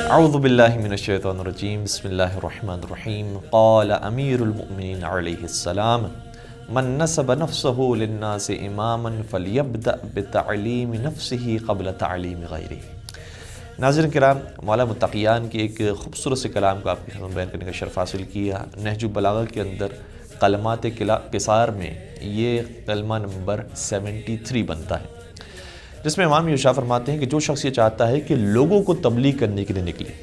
اعوذ باللہ من الشیطان الرجیم بسم اللہ الرحمن الرحیم قال امیر المؤمنین علیہ السلام من نسب نفسه للناس اماما فلیبدأ بتعلیم نفسه قبل تعلیم غیرہ۔ ناظرین کرام، مولا متقیان کے ایک خوبصورت سے کلام کو آپ کی خدمت بیان کرنے کا شرف حاصل کیا۔ نہج البلاغہ کے اندر کلمات قصار میں یہ کلمہ نمبر 73 بنتا ہے، جس میں امام یوشا فرماتے ہیں کہ جو شخص یہ چاہتا ہے کہ لوگوں کو تبلیغ کرنے کے لیے نکلے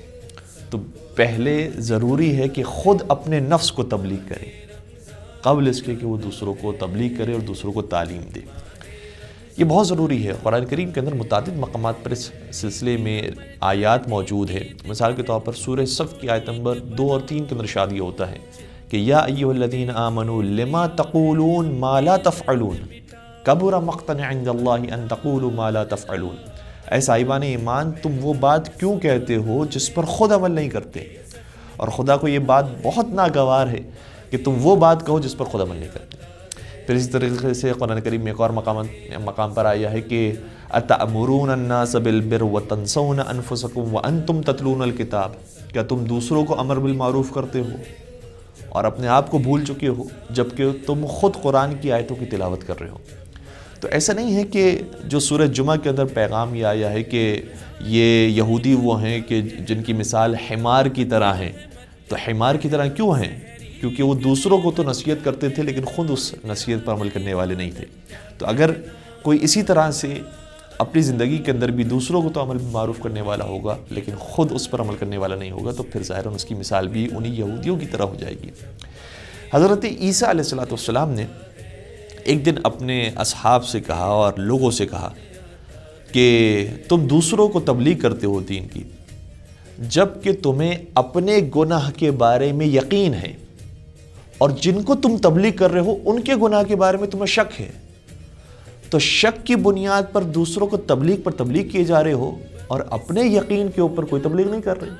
تو پہلے ضروری ہے کہ خود اپنے نفس کو تبلیغ کرے قبل اس کے کہ وہ دوسروں کو تبلیغ کرے اور دوسروں کو تعلیم دے۔ یہ بہت ضروری ہے۔ قرآن کریم کے اندر متعدد مقامات پر اس سلسلے میں آیات موجود ہے۔ مثال کے طور پر سورہ صف کی آیت نمبر 2 اور 3 کے اندر ارشاد یہ ہوتا ہے کہ یا ایھا الذین آمنوا لما تقولون ما لا تفعلون کبر مقتا عند اللہ ان تقولوا ما لا تفعلون۔ اے صاحبان ایمان، تم وہ بات کیوں کہتے ہو جس پر خود عمل نہیں کرتے، اور خدا کو یہ بات بہت ناگوار ہے کہ تم وہ بات کہو جس پر خود عمل نہیں کرتے۔ پھر اسی طریقے سے قرآن کریم میں ایک اور مقام پر آیا ہے کہ اتأمرون الناس بالبر وتنسون انفسکم وانتم تتلون الکتاب، کیا تم دوسروں کو امر بالمعروف کرتے ہو اور اپنے آپ کو بھول چکے ہو جبکہ تم خود قرآن کی آیتوں کی تلاوت کر رہے ہو۔ تو ایسا نہیں ہے کہ جو سورہ جمعہ کے اندر پیغام یہ آیا ہے کہ یہ یہودی وہ ہیں کہ جن کی مثال حمار کی طرح ہیں، تو حمار کی طرح کیوں ہیں؟ کیونکہ وہ دوسروں کو تو نصیحت کرتے تھے لیکن خود اس نصیحت پر عمل کرنے والے نہیں تھے۔ تو اگر کوئی اسی طرح سے اپنی زندگی کے اندر بھی دوسروں کو تو عمل معروف کرنے والا ہوگا لیکن خود اس پر عمل کرنے والا نہیں ہوگا تو پھر ظاہراً اس کی مثال بھی انہی یہودیوں کی طرح ہو جائے گی۔ حضرت عیسیٰ علیہ السلام نے ایک دن اپنے اصحاب سے کہا اور لوگوں سے کہا کہ تم دوسروں کو تبلیغ کرتے ہو دین کی جب کہ تمہیں اپنے گناہ کے بارے میں یقین ہے، اور جن کو تم تبلیغ کر رہے ہو ان کے گناہ کے بارے میں تمہیں شک ہے۔ تو شک کی بنیاد پر دوسروں کو تبلیغ پر تبلیغ کیے جا رہے ہو اور اپنے یقین کے اوپر کوئی تبلیغ نہیں کر رہے،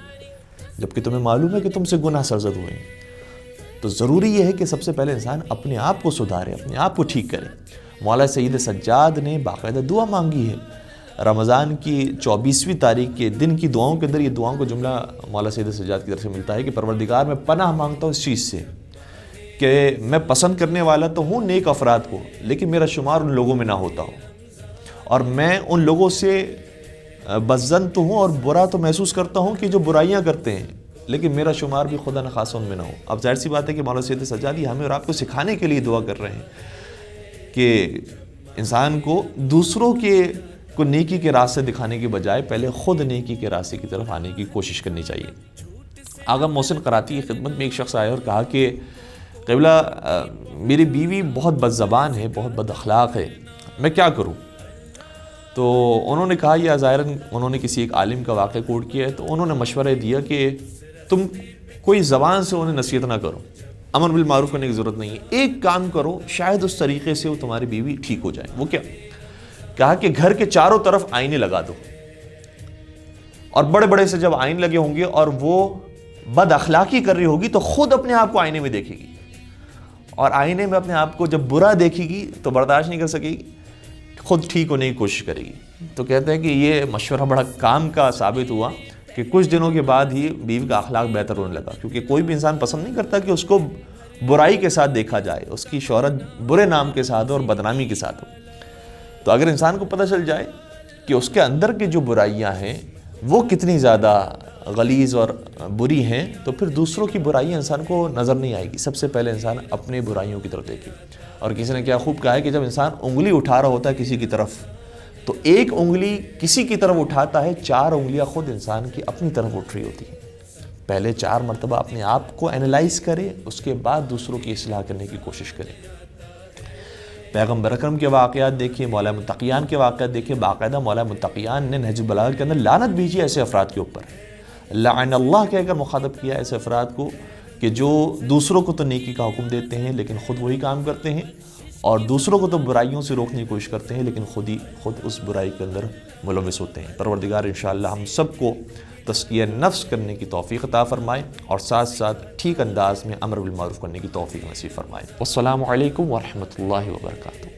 جبکہ تمہیں معلوم ہے کہ تم سے گناہ سرزد ہوئے ہیں۔ تو ضروری یہ ہے کہ سب سے پہلے انسان اپنے آپ کو سدھارے، اپنے آپ کو ٹھیک کرے۔ مولا سید سجاد نے باقاعدہ دعا مانگی ہے۔ رمضان کی 24ویں تاریخ کے دن کی دعاؤں کے اندر یہ دعاؤں کا جملہ مولا سید سجاد کی طرف سے ملتا ہے کہ پروردگار میں پناہ مانگتا ہوں اس چیز سے کہ میں پسند کرنے والا تو ہوں نیک افراد کو، لیکن میرا شمار ان لوگوں میں نہ ہوتا ہو، اور میں ان لوگوں سے بدظن تو ہوں اور برا تو محسوس کرتا ہوں کہ جو برائیاں کرتے ہیں، لیکن میرا شمار بھی خدا نخواستہ ان میں نہ ہو۔ اب ظاہر سی بات ہے کہ مولانا سید سجادی ہمیں اور آپ کو سکھانے کے لیے دعا کر رہے ہیں کہ انسان کو دوسروں کو نیکی کے راستے دکھانے کے بجائے پہلے خود نیکی کے راستے کی طرف آنے کی کوشش کرنی چاہیے۔ آغا محسن قراتی کی خدمت میں ایک شخص آیا اور کہا کہ قبلہ میری بیوی بہت بد زبان ہے، بہت بد اخلاق ہے، میں کیا کروں؟ تو انہوں نے کہا، یا ظاہراً انہوں نے کسی ایک عالم کا واقعہ کوٹ کیا ہے، تو انہوں نے مشورہ دیا کہ تم کوئی زبان سے انہیں نصیحت نہ کرو، امر بالمعروف کرنے کی ضرورت نہیں ہے، ایک کام کرو شاید اس طریقے سے وہ تمہاری بیوی ٹھیک ہو جائے۔ وہ کیا؟ کہا کہ گھر کے چاروں طرف آئینے لگا دو، اور بڑے بڑے سے جب آئین لگے ہوں گے اور وہ بد اخلاقی کر رہی ہوگی تو خود اپنے آپ کو آئینے میں دیکھے گی، اور آئینے میں اپنے آپ کو جب برا دیکھے گی تو برداشت نہیں کر سکے گی، خود ٹھیک ہونے کی کوشش کرے گی۔ تو کہتے ہیں کہ یہ مشورہ بڑا کام کا ثابت ہوا کہ کچھ دنوں کے بعد ہی بیوی کا اخلاق بہتر ہونے لگا، کیونکہ کوئی بھی انسان پسند نہیں کرتا کہ اس کو برائی کے ساتھ دیکھا جائے، اس کی شہرت برے نام کے ساتھ ہو اور بدنامی کے ساتھ ہو۔ تو اگر انسان کو پتہ چل جائے کہ اس کے اندر کی جو برائیاں ہیں وہ کتنی زیادہ غلیظ اور بری ہیں، تو پھر دوسروں کی برائیاں انسان کو نظر نہیں آئے گی۔ سب سے پہلے انسان اپنے برائیوں کی طرف دیکھے۔ اور کسی نے کیا خوب کہا ہے کہ جب انسان انگلی اٹھا رہا ہوتا ہے کسی کی طرف، تو ایک انگلی کسی کی طرف اٹھاتا ہے، 4 انگلیاں خود انسان کی اپنی طرف اٹھ رہی ہوتی ہیں۔ پہلے 4 مرتبہ اپنے آپ کو اینالائز کرے، اس کے بعد دوسروں کی اصلاح کرنے کی کوشش کرے۔ پیغمبر اکرم کے واقعات دیکھیں، مولا متقیان کے واقعات دیکھیں، باقاعدہ مولا متقیان نے نہج البلاغہ کے اندر لعنت بھیجی ایسے افراد کے اوپر، لعن اللہ کہہ کر مخاطب کیا ایسے افراد کو کہ جو دوسروں کو تو نیکی کا حکم دیتے ہیں لیکن خود وہی کام کرتے ہیں، اور دوسروں کو تو برائیوں سے روکنے کی کوشش کرتے ہیں لیکن خود اس برائی کے اندر ملوث ہوتے ہیں۔ پروردگار انشاءاللہ ہم سب کو تزکیہ نفس کرنے کی توفیق عطا فرمائے اور ساتھ ساتھ ٹھیک انداز میں امر بالمعروف کرنے کی توفیق نصیب فرمائے۔ والسلام علیکم ورحمۃ اللہ وبرکاتہ۔